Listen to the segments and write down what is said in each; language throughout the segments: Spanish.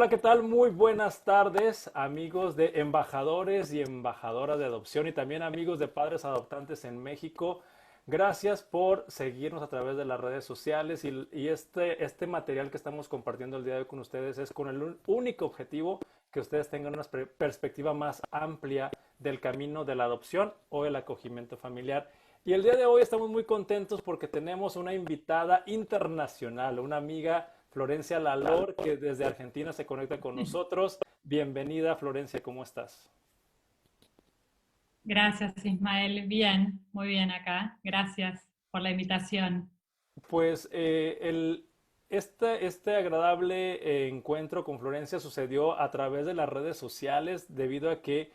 Hola, ¿qué tal? Muy buenas tardes, amigos de embajadores y embajadoras de adopción y también amigos de padres adoptantes en México. Gracias por seguirnos a través de las redes sociales y este material que estamos compartiendo el día de hoy con ustedes es con el único objetivo que ustedes tengan una perspectiva más amplia del camino de la adopción o el acogimiento familiar. Y el día de hoy estamos muy contentos porque tenemos una invitada internacional, una amiga, Florencia Lalor, que desde Argentina se conecta con nosotros. Bienvenida, Florencia, ¿cómo estás? Gracias, Ismael. Bien, muy bien acá. Gracias por la invitación. Pues este agradable encuentro con Florencia sucedió a través de las redes sociales debido a que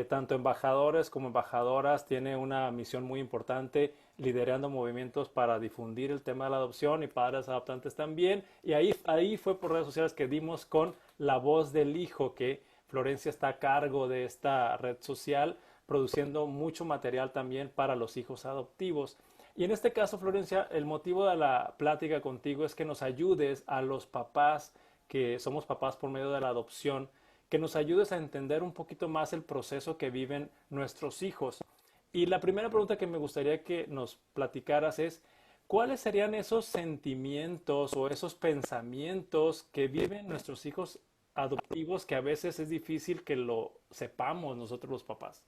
tanto embajadores como embajadoras tienen una misión muy importante liderando movimientos para difundir el tema de la adopción y padres adoptantes también. Y ahí fue por redes sociales que dimos con La Voz del Hijo, que Florencia está a cargo de esta red social, produciendo mucho material también para los hijos adoptivos. Y en este caso, Florencia, el motivo de la plática contigo es que nos ayudes a los papás que somos papás por medio de la adopción, que nos ayudes a entender un poquito más el proceso que viven nuestros hijos. Y la primera pregunta que me gustaría que nos platicaras es, ¿cuáles serían esos sentimientos o esos pensamientos que viven nuestros hijos adoptivos que a veces es difícil que lo sepamos nosotros los papás?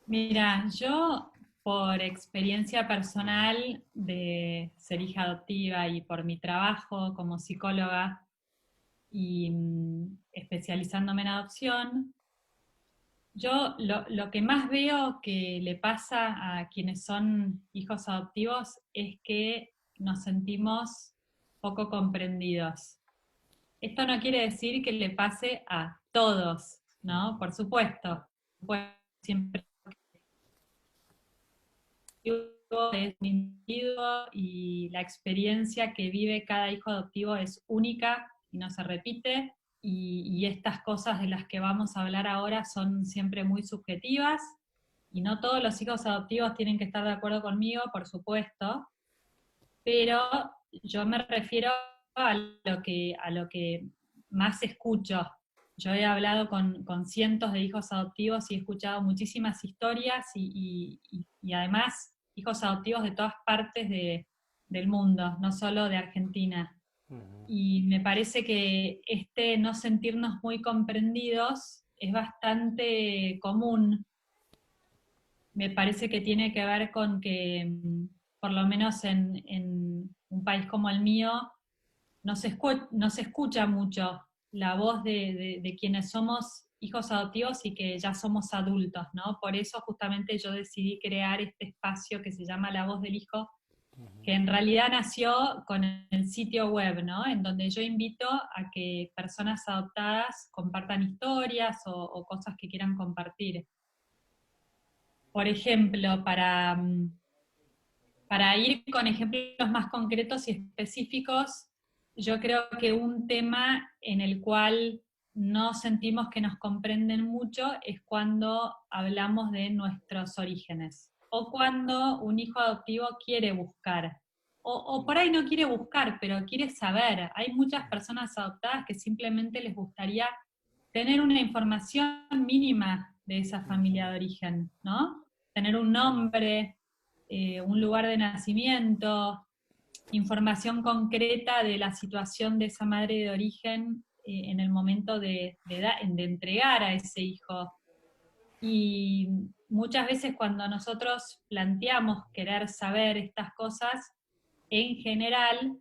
Mira, yo por experiencia personal de ser hija adoptiva y por mi trabajo como psicóloga y especializándome en adopción, yo lo que más veo que le pasa a quienes son hijos adoptivos es que nos sentimos poco comprendidos. Esto no quiere decir que le pase a todos, ¿no? Por supuesto, pues siempre es un individuo y la experiencia que vive cada hijo adoptivo es única y no se repite. Y estas cosas de las que vamos a hablar ahora son siempre muy subjetivas y no todos los hijos adoptivos tienen que estar de acuerdo conmigo, por supuesto, pero yo me refiero a lo que más escucho. Yo he hablado con cientos de hijos adoptivos y he escuchado muchísimas historias y además hijos adoptivos de todas partes del mundo, no solo de Argentina. Ujú. Y me parece que este no sentirnos muy comprendidos es bastante común. Me parece que tiene que ver con que, por lo menos en un país como el mío, no se escucha mucho la voz de quienes somos hijos adoptivos y que ya somos adultos, ¿no? Por eso justamente yo decidí crear este espacio que se llama La Voz del Hijo, que en realidad nació con el sitio web, ¿no? En donde yo invito a que personas adoptadas compartan historias o cosas que quieran compartir. Por ejemplo, para ir con ejemplos más concretos y específicos, yo creo que un tema en el cual no sentimos que nos comprenden mucho es cuando hablamos de nuestros orígenes o cuando un hijo adoptivo quiere buscar. O por ahí no quiere buscar, pero quiere saber. Hay muchas personas adoptadas que simplemente les gustaría tener una información mínima de esa familia Ujú. de origen, ¿no? Tener un nombre, un lugar de nacimiento, información concreta de la situación de esa madre de origen en el momento de entregar a ese hijo. Y muchas veces cuando nosotros planteamos querer saber estas cosas, en general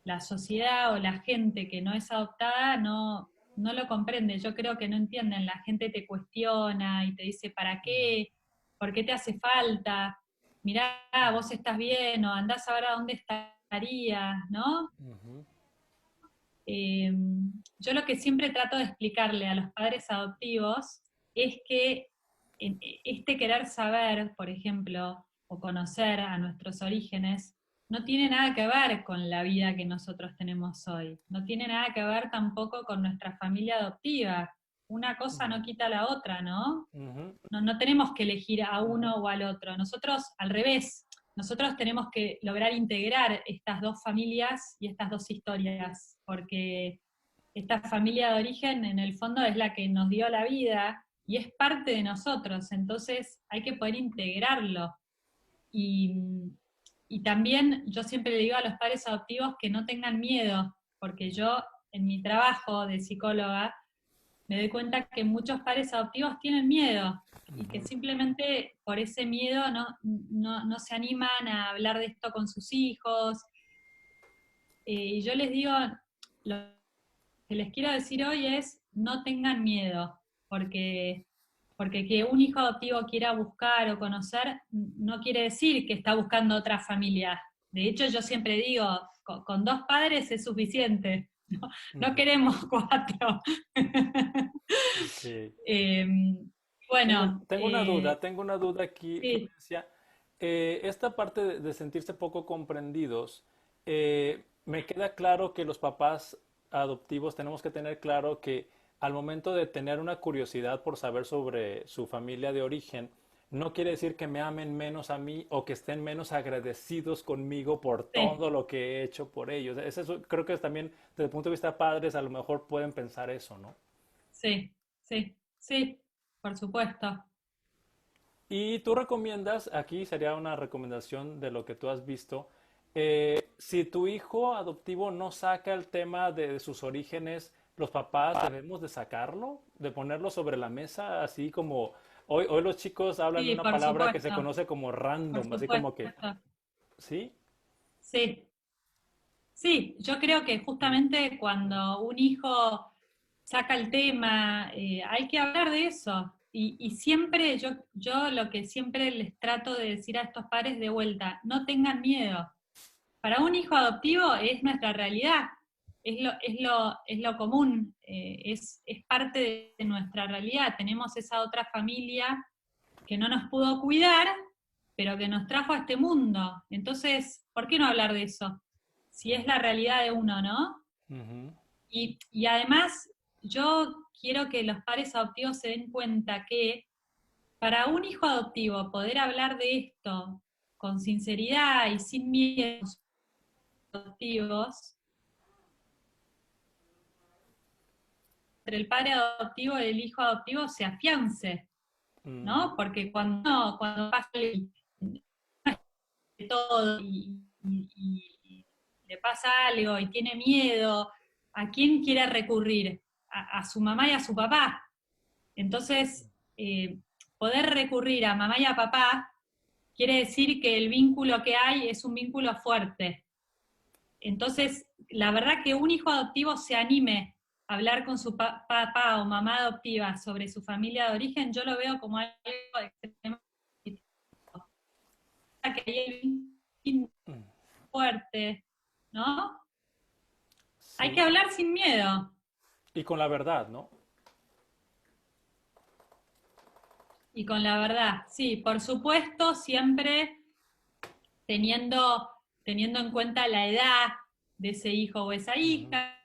la sociedad o la gente que no es adoptada no lo comprende. Yo creo que no entienden. La gente te cuestiona y te dice, ¿para qué? ¿Por qué te hace falta? Mirá, vos estás bien o andás a ver a dónde estarías, ¿no? Ujú. Eh, yo lo que siempre trato de explicarle a los padres adoptivos es que este querer saber, por ejemplo, o conocer a nuestros orígenes, no tiene nada que ver con la vida que nosotros tenemos hoy, no tiene nada que ver tampoco con nuestra familia adoptiva. Una cosa no quita la otra, ¿no? Ujú. No tenemos que elegir a uno o al otro. Nosotros, al revés, nosotros tenemos que lograr integrar estas dos familias y estas dos historias, porque esta familia de origen en el fondo es la que nos dio la vida y es parte de nosotros, entonces hay que poder integrarlo. Y, y también yo siempre le digo a los padres adoptivos que no tengan miedo, porque yo en mi trabajo de psicóloga me doy cuenta que muchos padres adoptivos tienen miedo y que simplemente por ese miedo no se animan a hablar de esto con sus hijos. Y yo les digo, lo que les quiero decir hoy es no tengan miedo, porque, porque que un hijo adoptivo quiera buscar o conocer no quiere decir que está buscando otra familia. De hecho, yo siempre digo, con dos padres es suficiente, no Ujú. queremos cuatro. Sí. Eh, Tengo, bueno, tengo una duda aquí, sí, Florencia. Esta parte de sentirse poco comprendidos, me queda claro que los papás adoptivos tenemos que tener claro que al momento de tener una curiosidad por saber sobre su familia de origen, no quiere decir que me amen menos a mí o que estén menos agradecidos conmigo por sí, todo lo que he hecho por ellos. Creo que también desde el punto de vista padres a lo mejor pueden pensar eso, ¿no? sí, sí, sí, por supuesto. Y tú recomiendas, aquí sería una recomendación de lo que tú has visto, si tu hijo adoptivo no saca el tema de sus orígenes, los papás debemos de sacarlo, de ponerlo sobre la mesa, así como hoy los chicos hablan de Sí, una palabra que se conoce como por random, así como que, supuesto. ¿sí? Sí, sí, yo creo que justamente cuando un hijo saca el tema, hay que hablar de eso. Y siempre, yo lo que siempre les trato de decir a estos padres de vuelta, no tengan miedo. Para un hijo adoptivo es nuestra realidad, es lo común, es parte de nuestra realidad. Tenemos esa otra familia que no nos pudo cuidar, pero que nos trajo a este mundo. Entonces, ¿por qué no hablar de eso? Si es la realidad de uno, ¿no? Ujú. Y además, yo quiero que los padres adoptivos se den cuenta que para un hijo adoptivo poder hablar de esto con sinceridad y sin miedos adoptivos, entre el padre adoptivo y el hijo adoptivo se afiance, Ujú. ¿no? Porque cuando pasa todo y le pasa algo y tiene miedo, ¿a quién quiere recurrir? A su mamá y a su papá. Entonces, poder recurrir a mamá y a papá quiere decir que el vínculo que hay es un vínculo fuerte. Entonces, la verdad que un hijo adoptivo se anime a hablar con su papá o mamá adoptiva sobre su familia de origen, yo lo veo como algo extremadamente que hay el vínculo fuerte, ¿no? Hay que Sí. hablar sin miedo. Y con la verdad, ¿no? Y con la verdad, sí, por supuesto, siempre teniendo, teniendo en cuenta la edad de ese hijo o esa Ujú. hija,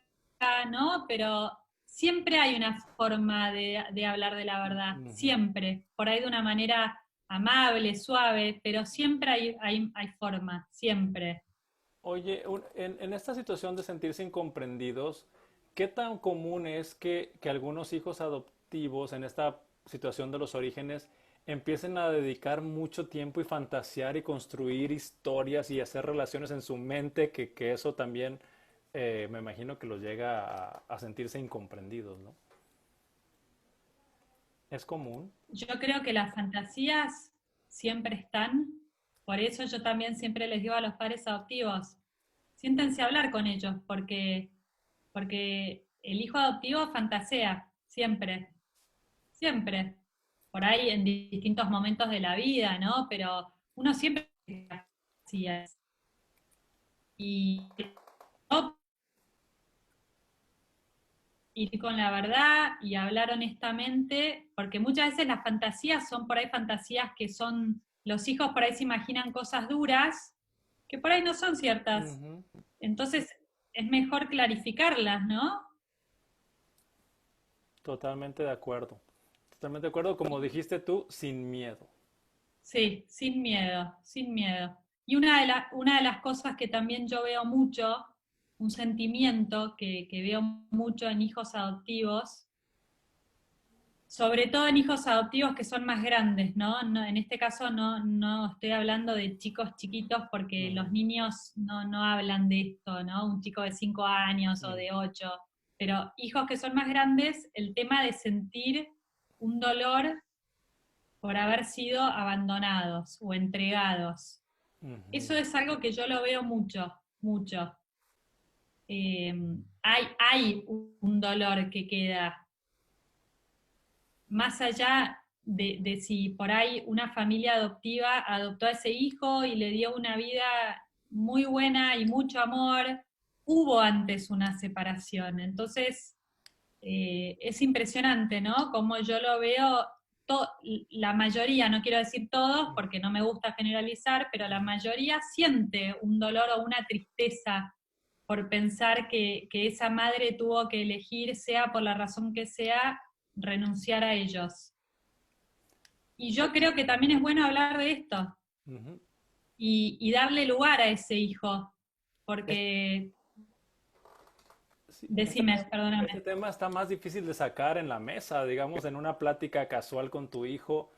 ¿no? Pero siempre hay una forma de hablar de la verdad, Ujú. siempre, por ahí de una manera amable, suave, pero siempre hay forma, siempre. Oye, en esta situación de sentirse incomprendidos, ¿qué tan común es que algunos hijos adoptivos en esta situación de los orígenes empiecen a dedicar mucho tiempo y fantasear y construir historias y hacer relaciones en su mente, que eso también me imagino que los llega a sentirse incomprendidos, ¿no? ¿Es común? Yo creo que las fantasías siempre están, por eso yo también siempre les digo a los padres adoptivos, siéntense a hablar con ellos, porque el hijo adoptivo fantasea, siempre, siempre, por ahí en distintos momentos de la vida, ¿no? Pero uno siempre tiene fantasías. Y no ir con la verdad y hablar honestamente, porque muchas veces las fantasías son por ahí fantasías que son, los hijos por ahí se imaginan cosas duras que por ahí no son ciertas. Ujú. Entonces es mejor clarificarlas, ¿no? Totalmente de acuerdo. Totalmente de acuerdo, como dijiste tú, sin miedo. Sí, sin miedo, sin miedo. Y una de las cosas que también yo veo mucho, un sentimiento que veo mucho en hijos adoptivos, sobre todo en hijos adoptivos que son más grandes, ¿no? En este caso no estoy hablando de chicos chiquitos porque los Ujú, niños no hablan de esto, ¿no? Un chico de 5 años o ujú, de 8, pero hijos que son más grandes, el tema de sentir un dolor por haber sido abandonados o entregados. Eso ujú. es algo que yo lo veo mucho, mucho. Eh, hay un dolor que queda más allá de si por ahí una familia adoptiva adoptó a ese hijo y le dio una vida muy buena y mucho amor, hubo antes una separación. Entonces, es impresionante, ¿no? Como yo lo veo, la mayoría, no quiero decir todos porque no me gusta generalizar, pero la mayoría siente un dolor o una tristeza por pensar que esa madre tuvo que elegir, sea por la razón que sea, renunciar a ellos. Y yo creo que también es bueno hablar de esto Ujú. y darle lugar a ese hijo, Es- porque, sí, decime, este perdóname. tema está más difícil de sacar en la mesa, digamos, en una plática casual con tu hijo,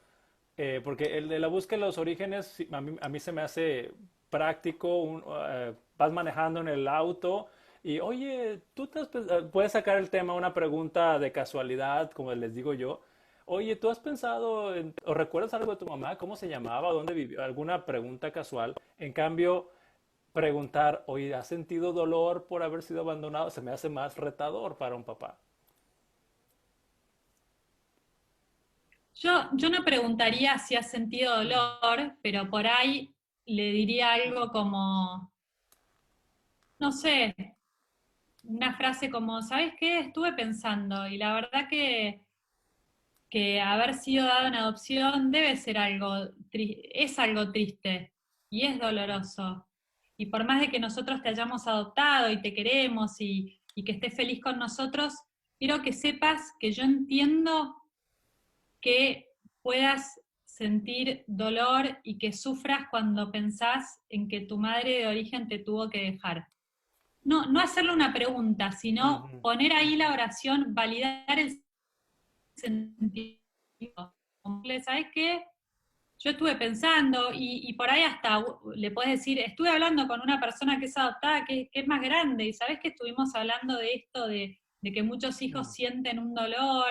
porque el de la búsqueda de los orígenes, sí, a mí se me hace práctico, vas manejando en el auto y, oye, puedes sacar el tema, una pregunta de casualidad, como les digo yo. Oye, ¿tú has pensado o recuerdas algo de tu mamá? ¿Cómo se llamaba? ¿Dónde vivió? Alguna pregunta casual. En cambio, preguntar, oye, ¿has sentido dolor por haber sido abandonado? Se me hace más retador para un papá. Yo no preguntaría si has sentido dolor, pero por ahí le diría algo como, no sé, una frase como, ¿sabes qué? Estuve pensando y la verdad que haber sido dado en adopción debe ser es algo triste y es doloroso. Y por más de que nosotros te hayamos adoptado y te queremos y que estés feliz con nosotros, quiero que sepas que yo entiendo que puedas sentir dolor y que sufras cuando pensás en que tu madre de origen te tuvo que dejar. No hacerle una pregunta, sino Ujú, poner ahí la oración, validar el sentido. ¿Sabes qué? Yo estuve pensando y por ahí hasta le puedes decir, estuve hablando con una persona que es adoptada, que es más grande, y sabes que estuvimos hablando de esto, de que muchos hijos sienten un dolor.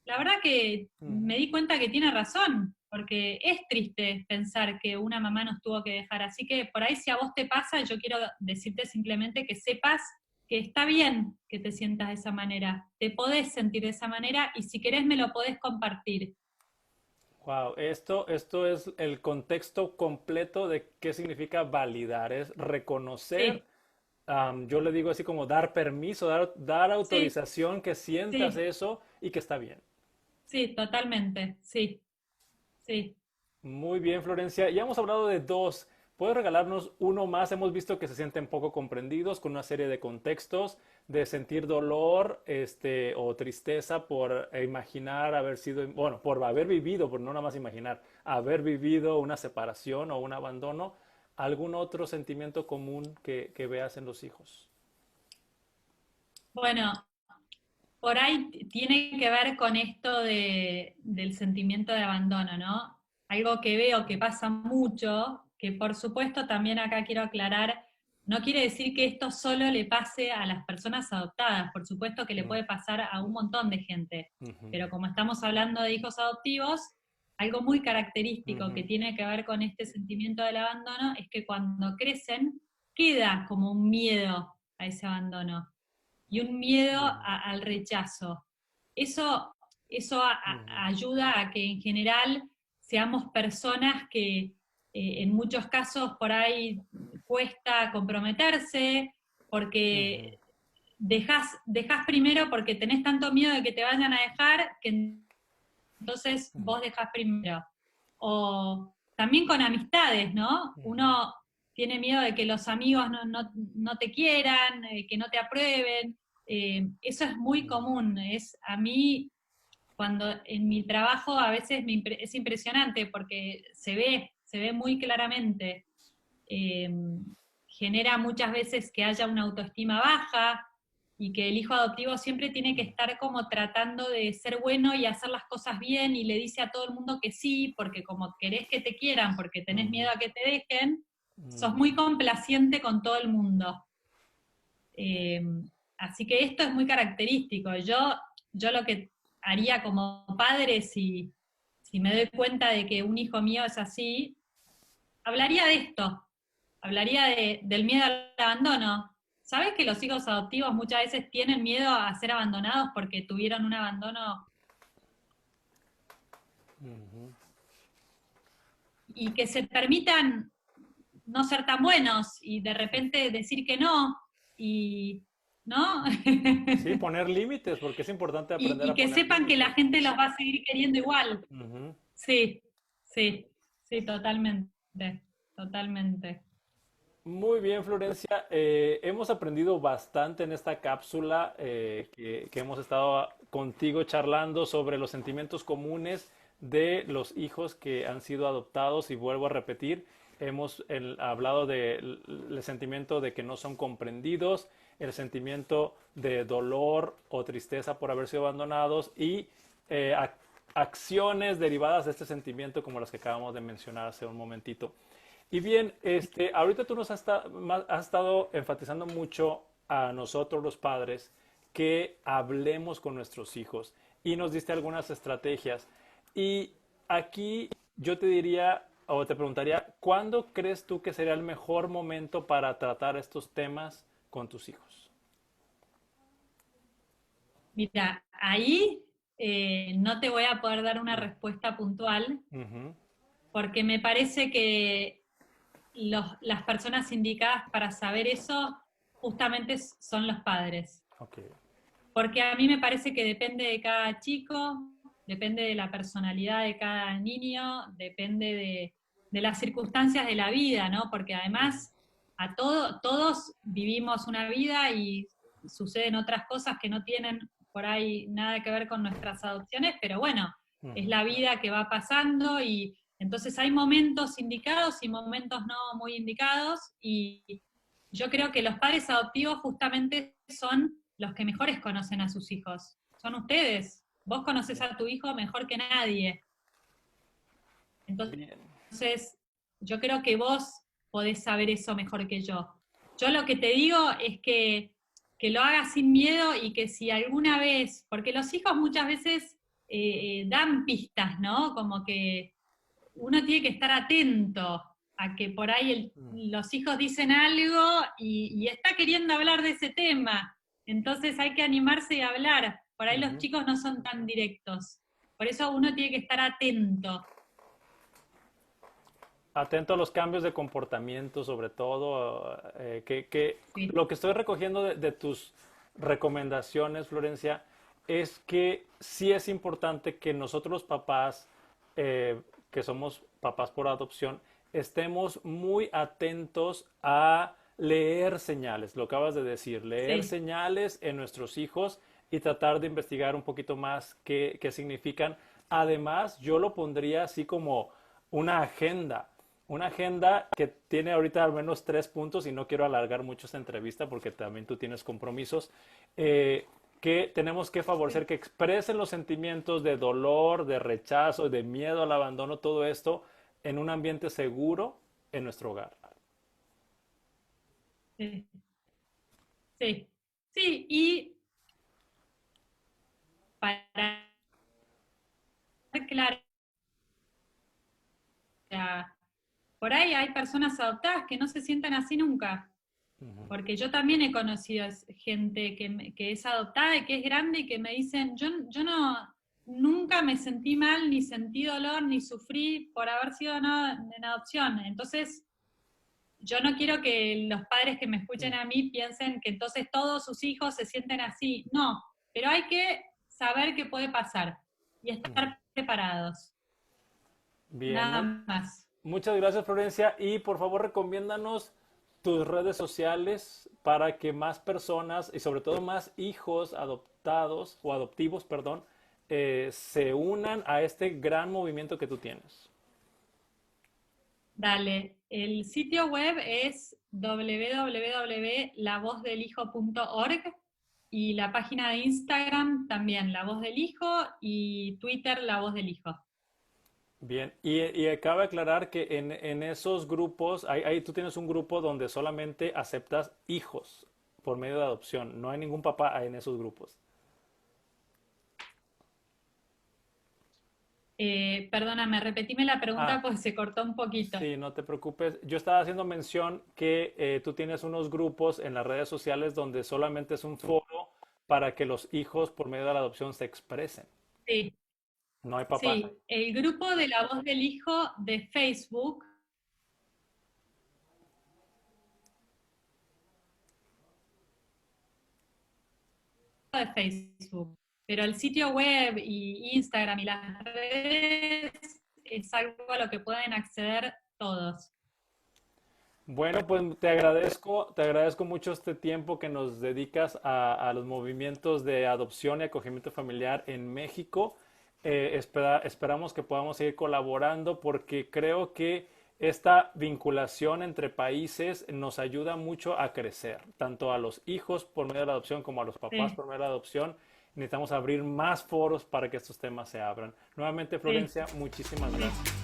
La verdad que me ujú. di cuenta que tiene razón, porque es triste pensar que una mamá nos tuvo que dejar. Así que por ahí si a vos te pasa, yo quiero decirte simplemente que sepas que está bien que te sientas de esa manera, te podés sentir de esa manera y si querés me lo podés compartir. Wow, esto es el contexto completo de qué significa validar, es reconocer, Sí, yo le digo así como dar permiso, dar sí, autorización que sientas sí, eso y que está bien. sí, totalmente, sí, sí. Muy bien, Florencia. Ya hemos hablado de dos. ¿Puedes regalarnos uno más? Hemos visto que se sienten poco comprendidos con una serie de contextos de sentir dolor, o tristeza por imaginar haber sido, bueno, por haber vivido, por no nada más imaginar, haber vivido una separación o un abandono. ¿Algún otro sentimiento común que veas en los hijos? Bueno, por ahí tiene que ver con esto del sentimiento de abandono, ¿no? Algo que veo que pasa mucho, que por supuesto también acá quiero aclarar, no quiere decir que esto solo le pase a las personas adoptadas, por supuesto que le Mm, puede pasar a un montón de gente, ujú, pero como estamos hablando de hijos adoptivos, algo muy característico que ujú, tiene que ver con este sentimiento del abandono es que cuando crecen queda como un miedo a ese abandono y un miedo ujú, al rechazo. Eso, eso ujú, ayuda a que en general seamos personas que en muchos casos por ahí cuesta comprometerse, ujú, porque dejas primero porque tenés tanto miedo de que te vayan a dejar que entonces ujú, vos dejás primero. O también con amistades, ¿no? ujú, Uno tiene miedo de que los amigos no te quieran, que no te aprueben. Eso es muy ujú, común. A mí, cuando en mi trabajo a veces es impresionante porque se ve muy claramente. eh, genera muchas veces que haya una autoestima baja y que el hijo adoptivo siempre tiene que estar como tratando de ser bueno y hacer las cosas bien y le dice a todo el mundo que sí, porque como querés que te quieran, porque tenés Ujú, miedo a que te dejen, sos ujú. muy complaciente con todo el mundo. Eh, Así que esto es muy característico. Yo lo que haría como padre, si me doy cuenta de que un hijo mío es así, hablaría de esto, hablaría del miedo al abandono. ¿Sabes que los hijos adoptivos muchas veces tienen miedo a ser abandonados porque tuvieron un abandono y que se permitan no ser tan buenos y de repente decir que no y ¿no? Sí, poner límites, porque es importante aprender Y a que poner sepan que la límites, ¿no? gente los va a seguir queriendo igual. Ujú. Sí, sí, sí, totalmente, totalmente. Muy bien, Florencia. Hemos aprendido bastante en esta cápsula que hemos estado contigo charlando sobre los sentimientos comunes de los hijos que han sido adoptados y vuelvo a repetir, hemos hablado del sentimiento de que no son comprendidos, el sentimiento de dolor o tristeza por haber sido abandonados y eh, ac- acciones derivadas de este sentimiento como las que acabamos de mencionar hace un momentito. Y bien, ahorita tú nos has estado enfatizando mucho a nosotros los padres que hablemos con nuestros hijos y nos diste algunas estrategias. Y aquí yo te diría o te preguntaría, ¿cuándo crees tú que sería el mejor momento para tratar estos temas con tus hijos? Mira, ahí no te voy a poder dar una Mm. respuesta puntual Ujú. porque me parece que las personas indicadas para saber eso justamente son los padres. Ok. Porque a mí me parece que depende de cada chico, depende de la personalidad de cada niño, depende de las circunstancias de la vida, ¿no? Porque además todos vivimos una vida y suceden otras cosas que no tienen por ahí nada que ver con nuestras adopciones, pero bueno, es Ujú. la vida que va pasando y entonces hay momentos indicados y momentos no muy indicados y yo creo que los padres adoptivos justamente son los que mejores conocen a sus hijos. Son ustedes. Vos conoces a tu hijo mejor que nadie. Bien. Entonces, yo creo que vos podés saber eso mejor que yo. Yo lo que te digo es que lo hagas sin miedo y que si alguna vez, porque los hijos muchas veces dan pistas, ¿no? Como que uno tiene que estar atento a que por ahí Mm. los hijos dicen algo y está queriendo hablar de ese tema. Entonces hay que animarse y hablar. Por ahí los Ujú. chicos no son tan directos. Por eso uno tiene que estar atento. Atento a los cambios de comportamiento, sobre todo, que Sí, lo que estoy recogiendo de tus recomendaciones, Florencia, es que sí es importante que nosotros los papás, que somos papás por adopción, estemos muy atentos a leer señales, lo acabas de decir, leer sí, señales en nuestros hijos y tratar de investigar un poquito más qué significan. Además, yo lo pondría así como una agenda que tiene ahorita al menos 3 puntos y no quiero alargar mucho esta entrevista porque también tú tienes compromisos, que tenemos que favorecer sí, que expresen los sentimientos de dolor, de rechazo, de miedo al abandono, todo esto en un ambiente seguro en nuestro hogar. sí, sí. Sí, y para ser claro, por ahí hay personas adoptadas que no se sientan así nunca. Ujú. Porque yo también he conocido gente que es adoptada y que es grande y que me dicen, yo no, nunca me sentí mal, ni sentí dolor, ni sufrí por haber sido en adopción. Entonces, yo no quiero que los padres que me escuchen a mí piensen que entonces todos sus hijos se sienten así. No, pero hay que saber qué puede pasar y estar preparados. Bien, Nada más. muchas gracias, Florencia, y por favor recomiéndanos tus redes sociales para que más personas y sobre todo más hijos adoptados o adoptivos, perdón, se unan a este gran movimiento que tú tienes. Dale, el sitio web es www.lavozdelhijo.org y la página de Instagram también, La Voz del Hijo, y Twitter, La Voz del Hijo. Bien, y acaba de aclarar que en esos grupos, ahí tú tienes un grupo donde solamente aceptas hijos por medio de adopción. No hay ningún papá en esos grupos. Perdóname, repetime la pregunta Ah, porque se cortó un poquito. sí, no te preocupes. Yo estaba haciendo mención que tú tienes unos grupos en las redes sociales donde solamente es un foro para que los hijos por medio de la adopción se expresen. Sí, No hay papás ahí. sí, el grupo de La Voz del Hijo de Facebook, de Facebook, pero el sitio web y Instagram y las redes es algo a lo que pueden acceder todos. Bueno, pues te agradezco mucho este tiempo que nos dedicas a los movimientos de adopción y acogimiento familiar en México. Esperamos que podamos seguir colaborando porque creo que esta vinculación entre países nos ayuda mucho a crecer, tanto a los hijos por medio de la adopción como a los papás Sí, por medio de la adopción. Necesitamos abrir más foros para que estos temas se abran. Nuevamente, sí. Florencia, muchísimas gracias.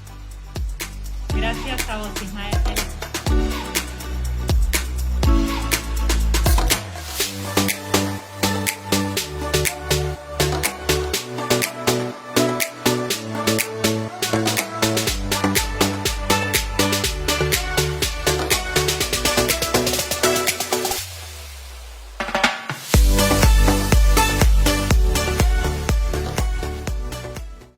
Gracias a vos, Ismael.